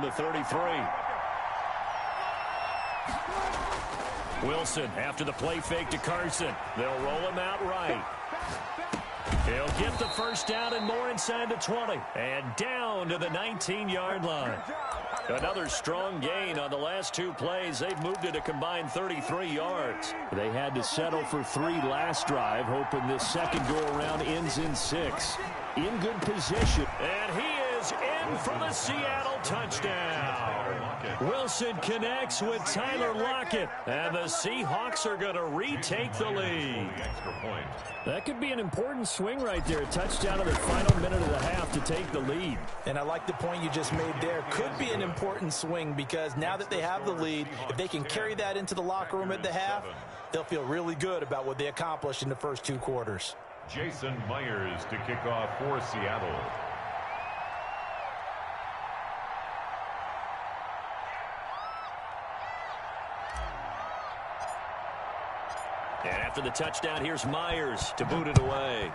The 33. Wilson after the play fake to Carson. They'll roll him out right. He'll get the first down and more inside the 20. And down to the 19-yard line. Another strong gain on the last two plays. They've moved it a combined 33 yards. They had to settle for 3 last drive, hoping this second go-around ends in 6. In good position. And he is in for the Seattle touchdown. Wilson connects with Tyler Lockett. And the Seahawks are going to retake the lead. That could be an important swing right there. A touchdown in the final minute of the half to take the lead. And I like the point you just made there. Could be an important swing because now that they have the lead, if they can carry that into the locker room at the half, they'll feel really good about what they accomplished in the first 2 quarters. Jason Myers to kick off for Seattle. And after the touchdown, here's Myers to boot it away.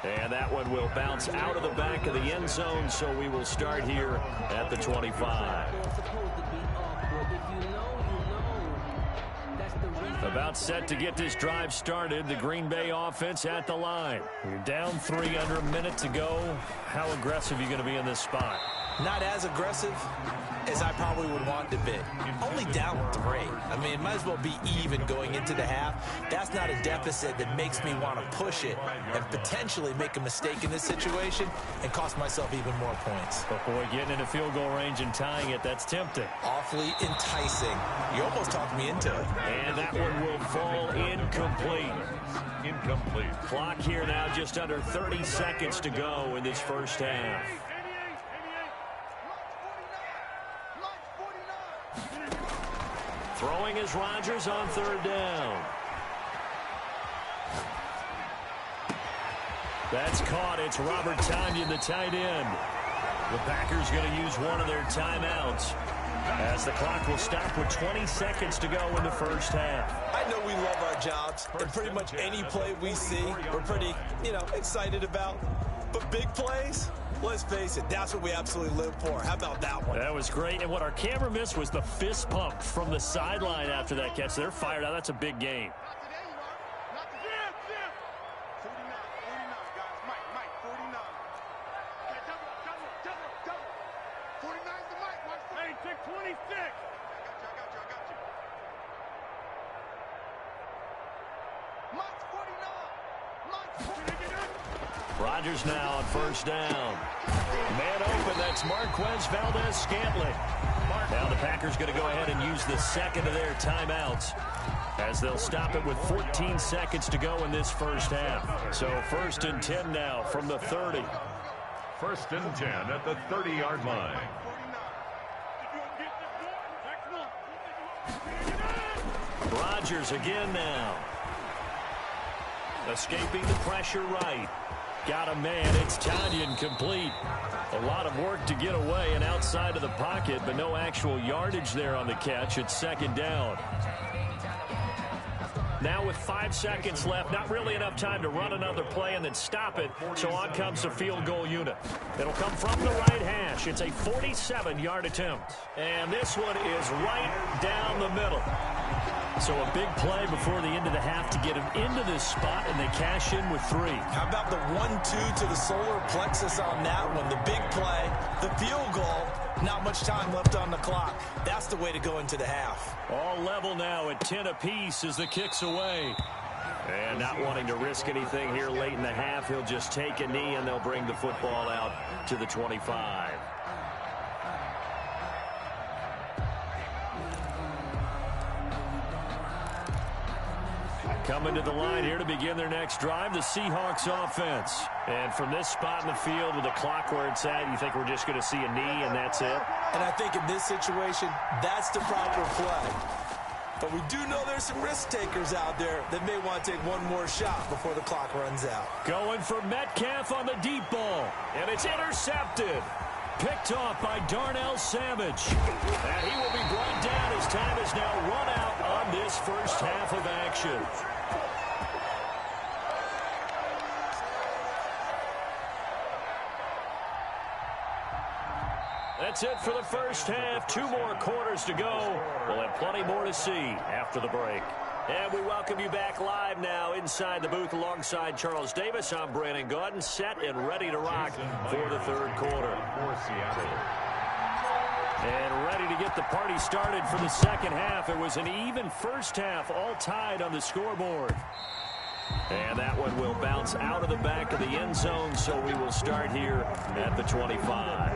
And that one will bounce out of the back of the end zone, so we will start here at the 25. About set to get this drive started. The Green Bay offense at the line. You're down 3 under a minute to go. How aggressive are you going to be in this spot? Not as aggressive as I probably would want to be. Only down 3. I mean, it might as well be even going into the half. That's not a deficit that makes me want to push it and potentially make a mistake in this situation and cost myself even more points. But boy, getting into field goal range and tying it, that's tempting. Awfully enticing. You almost talked me into it. And that one will fall incomplete. Incomplete. Clock here now, just under 30 seconds to go in this first half. Throwing is Rodgers on 3rd down. That's caught. It's Robert Tonyan, the tight end. The Packers going to use one of their timeouts as the clock will stop with 20 seconds to go in the first half. I know we love our jobs, and pretty much any play we see, we're pretty, excited about. But big plays, let's face it, that's what we absolutely live for. How about that one? That was great, and what our camera missed was the fist pump from the sideline after that catch. They're fired out. That's a big gain. Rodgers now on 1st down. Man open, that's Marquez Valdez-Scantling. Now the Packers going to go ahead and use the second of their timeouts as they'll stop it with 14 seconds to go in this first half. So 1st and 10 now from the 30. 1st and 10 at the 30-yard line. Rodgers again now. Escaping the pressure right. Got a man. It's Tonyan complete. A lot of work to get away and outside of the pocket, but no actual yardage there on the catch. It's 2nd down. Now with 5 seconds left, not really enough time to run another play and then stop it. So on comes the field goal unit. It'll come from the right hash. It's a 47-yard attempt. And this one is right down the middle. So a big play before the end of the half to get him into this spot, and they cash in with 3. How about the 1-2 to the solar plexus on that one? The big play, the field goal, not much time left on the clock. That's the way to go into the half. All level now at 10 apiece as the kick's away. And not wanting to risk anything here late in the half, he'll just take a knee, and they'll bring the football out to the 25. Coming to the line here to begin their next drive, the Seahawks offense. And from this spot in the field with the clock where it's at, you think we're just going to see a knee and that's it? And I think in this situation, that's the proper play. But we do know there's some risk takers out there that may want to take one more shot before the clock runs out. Going for Metcalf on the deep ball. And it's intercepted. Picked off by Darnell Savage. And he will be brought down as time is now run out on this first half of action. That's it for the first half. 2 more quarters to go. We'll have plenty more to see after the break. And we welcome you back live now inside the booth alongside Charles Davis. I'm Brandon Gaudin, set and ready to rock for the third quarter. And ready to get the party started for the second half. It was an even first half, all tied on the scoreboard. And that one will bounce out of the back of the end zone, so we will start here at the 25.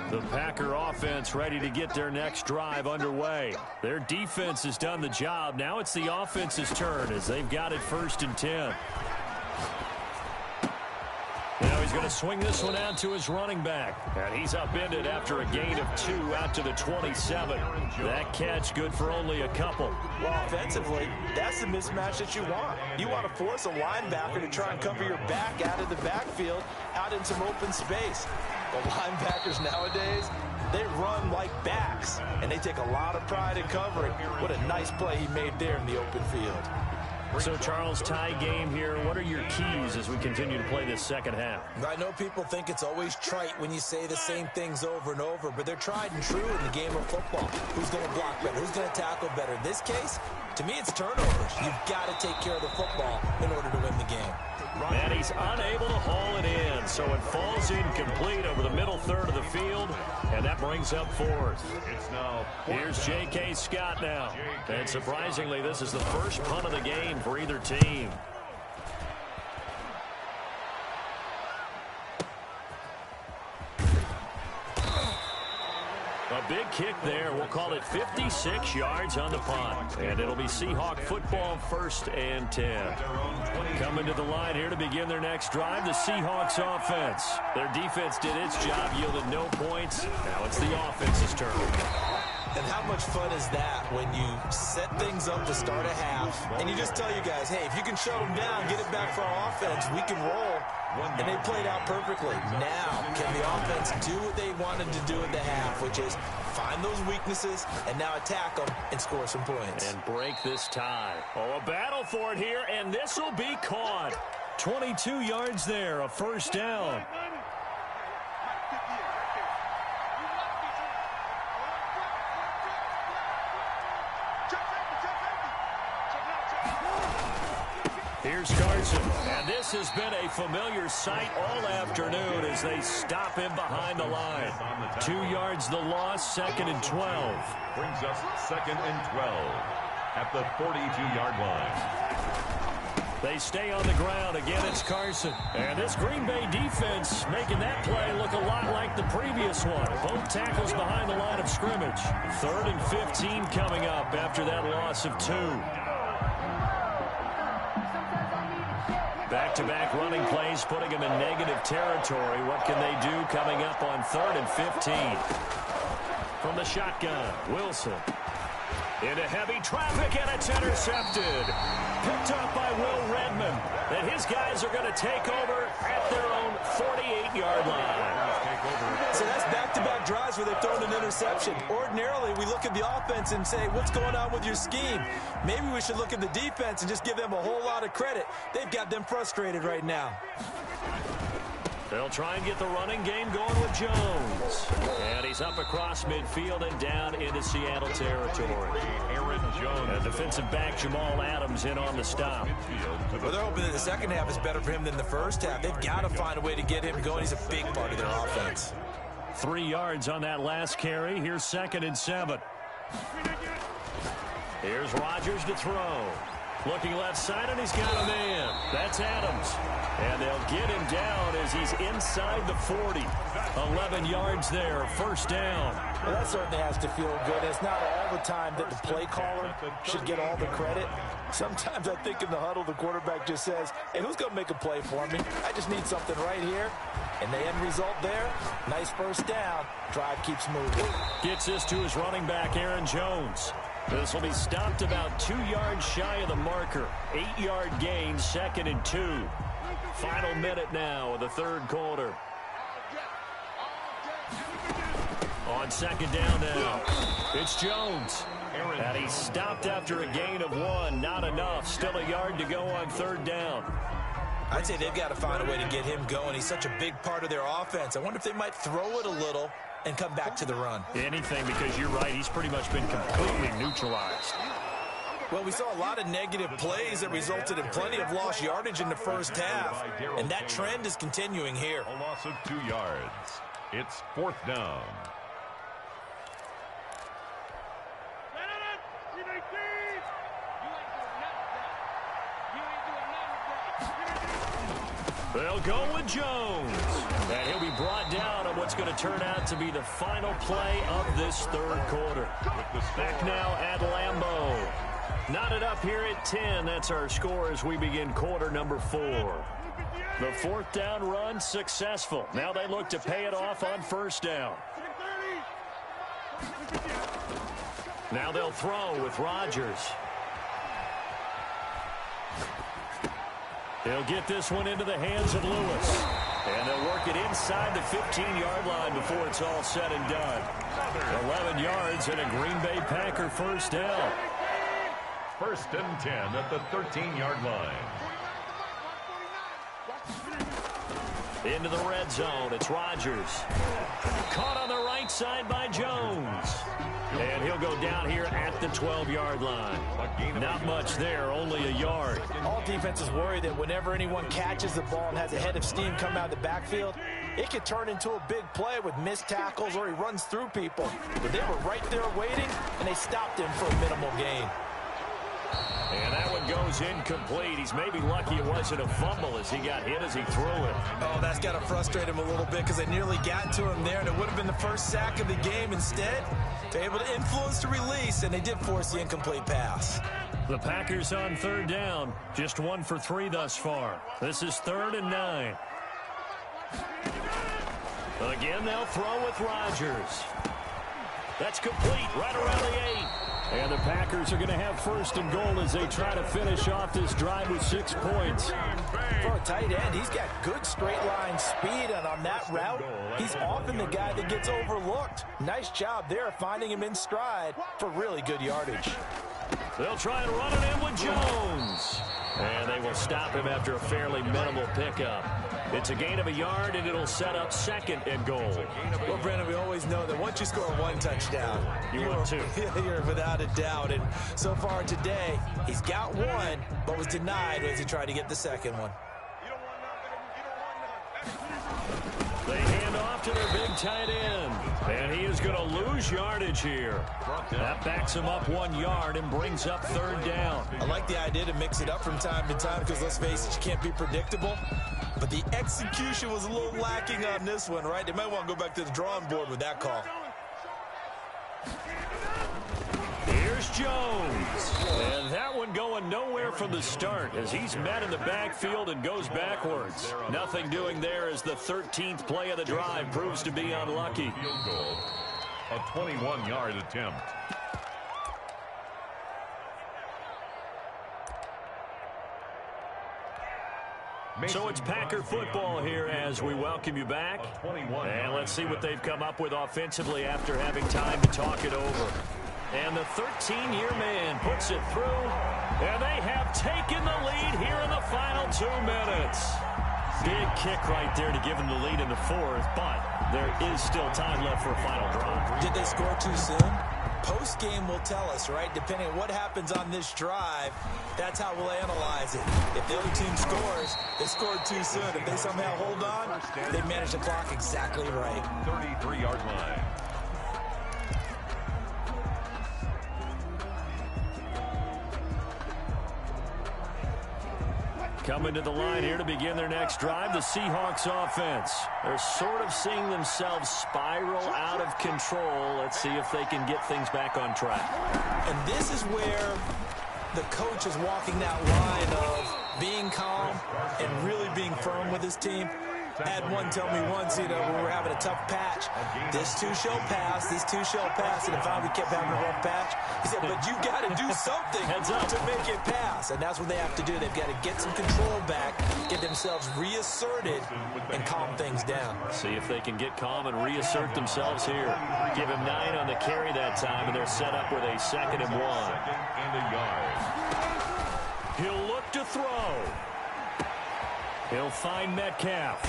The Packer offense ready to get their next drive underway. Their defense has done the job. Now it's the offense's turn as they've got it 1st and 10. Now he's going to swing this one out to his running back. And he's upended after a gain of 2 out to the 27. That catch good for only a couple. Well, offensively, that's the mismatch that you want. You want to force a linebacker to try and cover your back out of the backfield, out in some open space. The linebackers nowadays, they run like backs, and they take a lot of pride in covering. What a nice play he made there in the open field. So, Charles, tie game here. What are your keys as we continue to play this second half? I know people think it's always trite when you say the same things over and over, but they're tried and true in the game of football. Who's going to block better? Who's going to tackle better? In this case, to me, it's turnovers. You've got to take care of the football in order to win the game. And he's unable to haul it in, so it falls incomplete over the middle third of the field, and that brings up 4th. Here's J.K. Scott now. And surprisingly, this is the first punt of the game for either team. A big kick there. We'll call it 56 yards on the punt. And it'll be Seahawk football 1st and 10. Coming to the line here to begin their next drive, the Seahawks offense. Their defense did its job, yielded no points. Now it's the offense's turn. And how much fun is that when you set things up to start a half, and you just tell you guys, hey, if you can shut them down, get it back for our offense, we can roll. And they played out perfectly. Now, can the offense do what they wanted to do in the half, which is find those weaknesses and now attack them and score some points. And break this tie. Oh, a battle for it here, and this will be caught. 22 yards there, a 1st down. Here's Carson, and this has been a familiar sight all afternoon as they stop him behind the line. 2 yards the loss, 2nd and 12. Brings us 2nd and 12 at the 42-yard line. They stay on the ground. Again, it's Carson. And this Green Bay defense making that play look a lot like the previous one. Both tackles behind the line of scrimmage. 3rd and 15 coming up after that loss of 2. Back-to-back running plays, putting them in negative territory. What can they do coming up on 3rd and 15? From the shotgun, Wilson. Into heavy traffic, and it's intercepted. Picked up by Will Redmond. And his guys are going to take over at their own 48-yard line. So that's back-to-back drives where they've thrown an interception. Ordinarily, we look at the offense and say, what's going on with your scheme? Maybe we should look at the defense and just give them a whole lot of credit. They've got them frustrated right now. They'll try and get the running game going with Jones. And he's up across midfield and down into Seattle territory. Aaron Jones. And defensive back Jamal Adams in on the stop. Well, they're hoping that the second half is better for him than the first half. They've got to find a way to get him going. He's a big part of their offense. 3 yards on that last carry. Here's 2nd and 7. Here's Rodgers to throw. Looking left side, and he's got a man. That's Adams. And they'll get him down as he's inside the 40. 11 yards there, 1st down. Well, that certainly has to feel good. It's not all the time that the play caller should get all the credit. Sometimes I think in the huddle, the quarterback just says, hey, who's going to make a play for me? I just need something right here. And the end result there, nice 1st down. Drive keeps moving. Gets this to his running back, Aaron Jones. This will be stopped about 2 yards shy of the marker. 8-yard gain, 2nd and 2. Final minute now of the third quarter. On 2nd down now, it's Jones. And he stopped after a gain of 1. Not enough. Still a yard to go on 3rd down. I'd say they've got to find a way to get him going. He's such a big part of their offense. I wonder if they might throw it a little and come back to the run. Anything, because you're right. He's pretty much been completely neutralized. Well, we saw a lot of negative plays that resulted in plenty of lost yardage in the first half, and that trend is continuing here. A loss of 2 yards. It's 4th down. They'll go with Jones. And he'll be brought down on what's going to turn out to be the final play of this 3rd quarter. Back now at Lambeau. Knotted up here at 10. That's our score as we begin quarter number 4. The 4th down run successful. Now they look to pay it off on 1st down. Now they'll throw with Rodgers. They'll get this one into the hands of Lewis. And they'll work it inside the 15-yard line before it's all said and done. 11 yards and a Green Bay Packer 1st down. 1st and 10 at the 13-yard line. Into the red zone. It's Rodgers. Caught on the right side by Jones. And he'll go down here at the 12-yard line. Not much there, only a yard. All defenses worry that whenever anyone catches the ball and has a head of steam come out of the backfield, it could turn into a big play with missed tackles or he runs through people. But they were right there waiting, and they stopped him for a minimal gain. And that one goes incomplete. He's maybe lucky it wasn't a fumble as he got hit as he threw it. Oh, that's got to frustrate him a little bit because they nearly got to him there, and it would have been the first sack of the game. Instead, they're able to influence the release, and they did force the incomplete pass. The Packers on 3rd down. Just 1 for 3 thus far. This is 3rd and 9. Again, they'll throw with Rodgers. That's complete right around the 8. And the Packers are going to have 1st and goal as they try to finish off this drive with 6 points. For a tight end, he's got good straight line speed, and on that route, he's often the guy that gets overlooked. Nice job there finding him in stride for really good yardage. They'll try and run it in with Jones. And they will stop him after a fairly minimal pickup. It's a gain of a yard, and it'll set up 2nd and goal. Well, Brandon, we always know that once you score 1 touchdown, you're 2. You're without a doubt. And so far today, he's got 1, but was denied as he tried to get the 2nd one. They hand off to their big tight end. And he is going to lose yardage here. That backs him up 1 yard and brings up 3rd down. I like the idea to mix it up from time to time because, let's face it, you can't be predictable. But the execution was a little lacking on this one, right? They might want to go back to the drawing board with that call. Here's Jones. And that one going nowhere from the start as he's met in the backfield and goes backwards. Nothing doing there as the 13th play of the drive proves to be unlucky. Field goal. A 21-yard attempt. So it's Packer football here as we welcome you back. And let's see what they've come up with offensively after having time to talk it over. And the 13-year man puts it through. And they have taken the lead here in the final 2 minutes. Big kick right there to give them the lead in the 4th, but there is still time left for a final drive. Did they score too soon? Post-game will tell us, right? Depending on what happens on this drive, that's how we'll analyze it. If the other team scores, they scored too soon. If they somehow hold on, they manage the clock exactly right. 33-yard line. Coming to the line here to begin their next drive, the Seahawks offense. They're sort of seeing themselves spiral out of control. Let's see if they can get things back on track. And this is where the coach is walking that line of being calm and really being firm with his team. Had one tell me once, when we were having a tough patch, this too shall pass, and if we kept having a rough patch, he said, but you got to do something to make it pass, and that's what they have to do. They've got to get some control back, get themselves reasserted, and calm things down. See if they can get calm and reassert themselves here. Give him 9 on the carry that time, and they're set up with a 2nd and 1. He'll look to throw. He'll find Metcalf.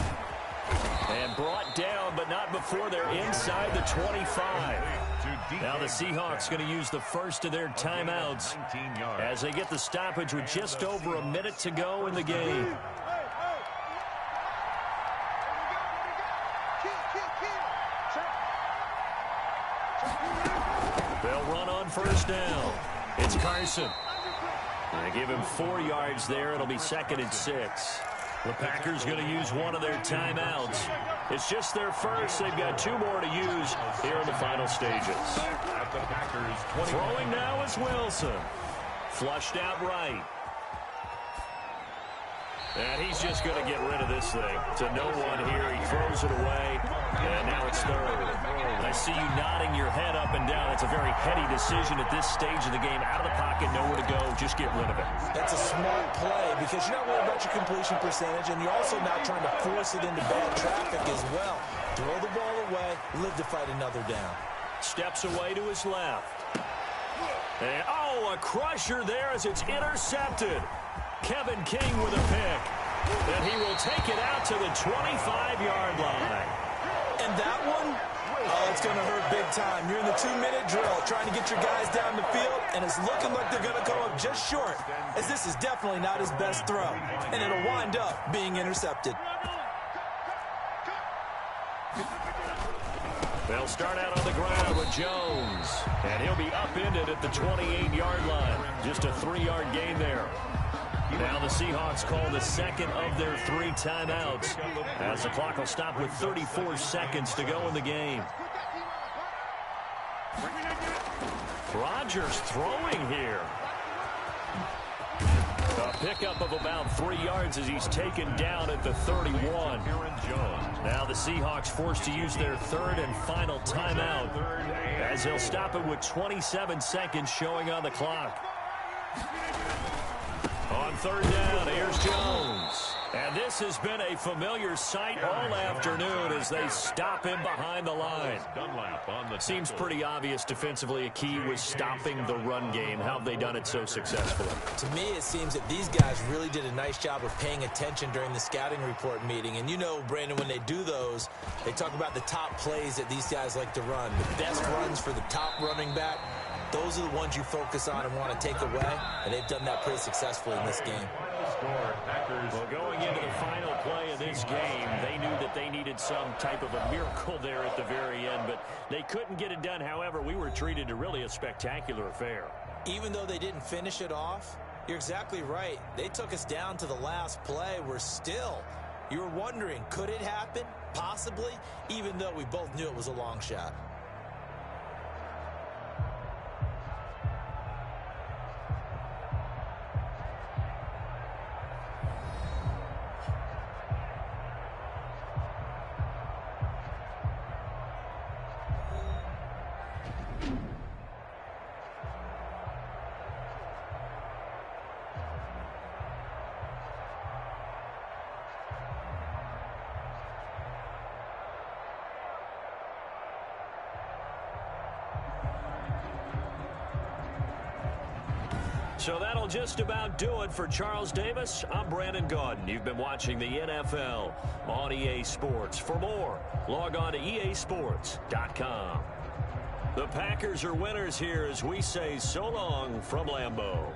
And brought down, but not before they're inside the 25. Now the Seahawks going to use the first of their timeouts as they get the stoppage with just over a minute to go in the game. They'll run on first down. It's Carson. They give him 4 yards there. It'll be 2nd and 6. The Packers going to use one of their timeouts. It's just their first. They've got 2 more to use here in the final stages. Throwing now is Wilson. Flushed out right. And he's just going to get rid of this thing to no one here. He throws it away, and now it's 3rd. I see you nodding your head up and down. It's a very heady decision at this stage of the game. Out of the pocket, nowhere to go. Just get rid of it. That's a smart play because you're not worried about your completion percentage, and you're also not trying to force it into bad traffic as well. Throw the ball away, live to fight another down. Steps away to his left. And, a crusher there as it's intercepted. Kevin King with a pick. And he will take it out to the 25-yard line. And that one, it's going to hurt big time. You're in the 2-minute drill trying to get your guys down the field, and it's looking like they're going to come up just short, as this is definitely not his best throw. And it'll wind up being intercepted. They'll start out on the ground with Jones. And he'll be upended at the 28-yard line. Just a 3-yard gain there. Now the Seahawks call the 2nd of their 3 timeouts as the clock will stop with 34 seconds to go in the game. Rodgers throwing here. A pickup of about 3 yards as he's taken down at the 31. Now the Seahawks forced to use their 3rd and final timeout as they'll stop it with 27 seconds showing on the clock. On 3rd down, here's Jones. And this has been a familiar sight all afternoon as they stop him behind the line. Seems pretty obvious defensively a key was stopping the run game. How have they done it so successfully? To me, it seems that these guys really did a nice job of paying attention during the scouting report meeting. And you know, Brandon, when they do those, they talk about the top plays that these guys like to run. The best runs for the top running back. Those are the ones you focus on and want to take away, and they've done that pretty successfully in this game. Well, going into the final play of this game, they knew that they needed some type of a miracle there at the very end, but they couldn't get it done. However, we were treated to really a spectacular affair. Even though they didn't finish it off, you're exactly right. They took us down to the last play. You were wondering, could it happen? Possibly, even though we both knew it was a long shot. So that'll just about do it for Charles Davis. I'm Brandon Gaudin. You've been watching the NFL on EA Sports. For more, log on to easports.com. The Packers are winners here as we say so long from Lambeau.